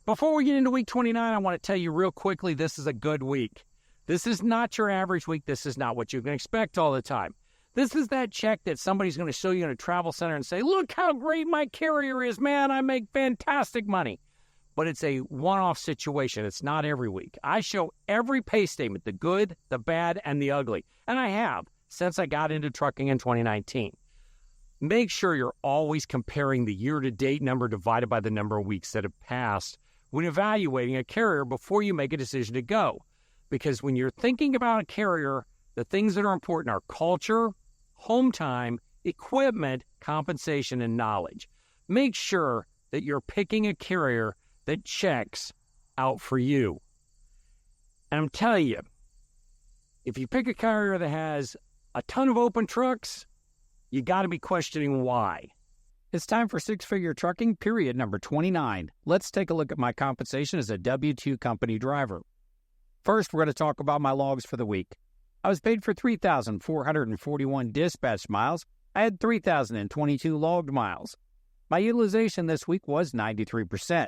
Before we get into week 29, I want to tell you real quickly, this is a good week. This is not your average week. This is not what you can expect all the time. This is that check that somebody's going to show you in a travel center and say, look how great my carrier is, man. I make fantastic money. But it's a one-off situation. It's not every week. I show every pay statement, the good, the bad, and the ugly. And I have since I got into trucking in 2019. Make sure you're always comparing the year-to-date number divided by the number of weeks that have passed when evaluating a carrier before you make a decision to go. Because when you're thinking about a carrier, the things that are important are culture, home time, equipment, compensation, and knowledge. Make sure that you're picking a carrier that checks out for you. And I'm telling you, if you pick a carrier that has a ton of open trucks, you got to be questioning why. It's time for six-figure trucking, period number 29. Let's take a look at my compensation as a W-2 company driver. First, we're going to talk about my logs for the week. I was paid for 3,441 dispatch miles. I had 3,022 logged miles. My utilization this week was 93%.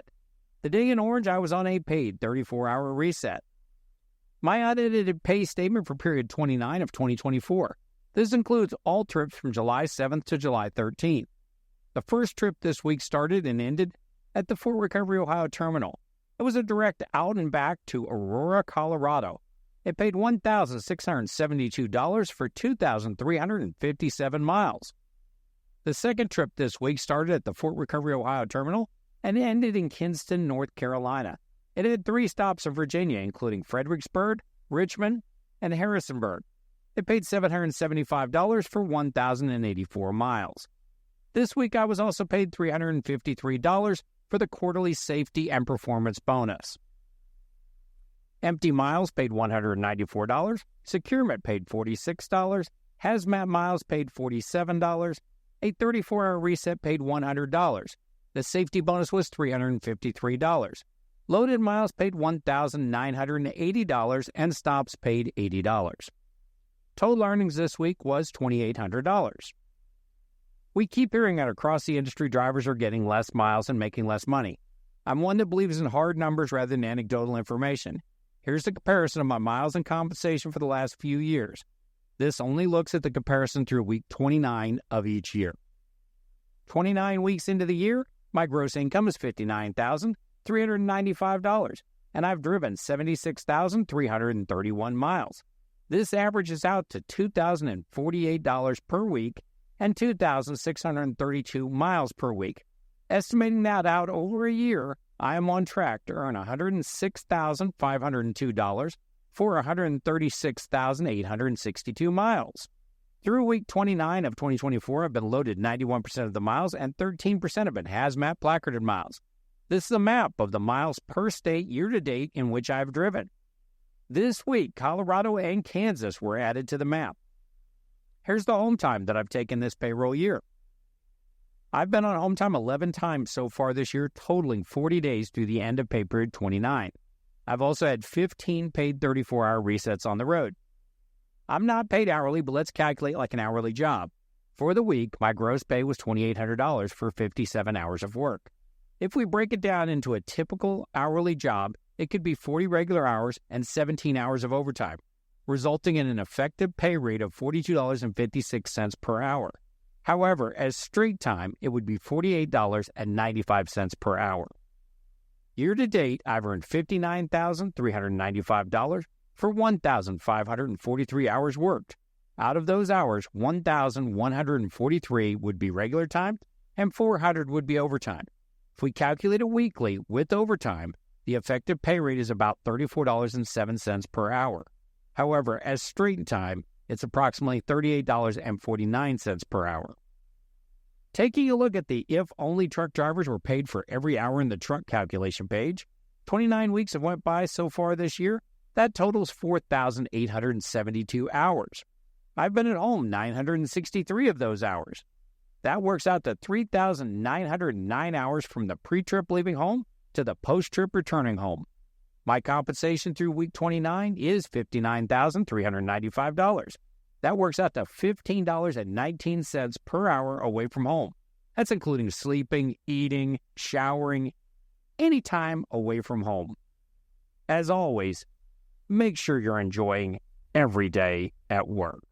The day in orange, I was on a paid 34-hour reset. My unedited pay statement for period 29 of 2024. This includes all trips from July 7th to July 13th. The first trip this week started and ended at the Fort Recovery, Ohio terminal. It was a direct out and back to Aurora, Colorado. It paid $1,672 for 2,357 miles. The second trip this week started at the Fort Recovery, Ohio terminal and ended in Kinston, North Carolina. It had 3 stops in Virginia, including Fredericksburg, Richmond, and Harrisonburg. It paid $775 for 1,084 miles. This week, I was also paid $353 for the quarterly safety and performance bonus. Empty miles paid $194, securement paid $46, hazmat miles paid $47, a 34-hour reset paid $100. The safety bonus was $353. Loaded miles paid $1,980 and stops paid $80. Total earnings this week was $2,800. We keep hearing that across the industry drivers are getting less miles and making less money. I'm one that believes in hard numbers rather than anecdotal information. Here's the comparison of my miles and compensation for the last few years. This only looks at the comparison through week 29 of each year. 29 weeks into the year, my gross income is $59,395, and I've driven 76,331 miles. This averages out to $2,048 per week and 2,632 miles per week. Estimating that out over a year, I am on track to earn $106,502 for 136,862 miles. Through week 29 of 2024, I've been loaded 91% of the miles and 13% of it hazmat placarded miles. This is a map of the miles per state year-to-date in which I've driven. This week, Colorado and Kansas were added to the map. Here's the home time that I've taken this payroll year. I've been on home time 11 times so far this year, totaling 40 days through the end of pay period 29. I've also had 15 paid 34-hour resets on the road. I'm not paid hourly, but let's calculate like an hourly job. For the week, my gross pay was $2,800 for 57 hours of work. If we break it down into a typical hourly job, it could be 40 regular hours and 17 hours of overtime, resulting in an effective pay rate of $42.56 per hour. However, as straight time, it would be $48.95 per hour. Year-to-date, I've earned $59,395 for 1,543 hours worked. Out of those hours, 1,143 would be regular time and 400 would be overtime. If we calculate it weekly with overtime, the effective pay rate is about $34.07 per hour. However, as straight time, it's approximately $38.49 per hour. Taking a look at the if only truck drivers were paid for every hour in the truck calculation page, 29 weeks have went by so far this year. That totals 4,872 hours. I've been at home 963 of those hours. That works out to 3,909 hours from the pre-trip leaving home to the post-trip returning home. My compensation through week 29 is $59,395. That works out to $15.19 per hour away from home. That's including sleeping, eating, showering, anytime away from home. As always, make sure you're enjoying every day at work.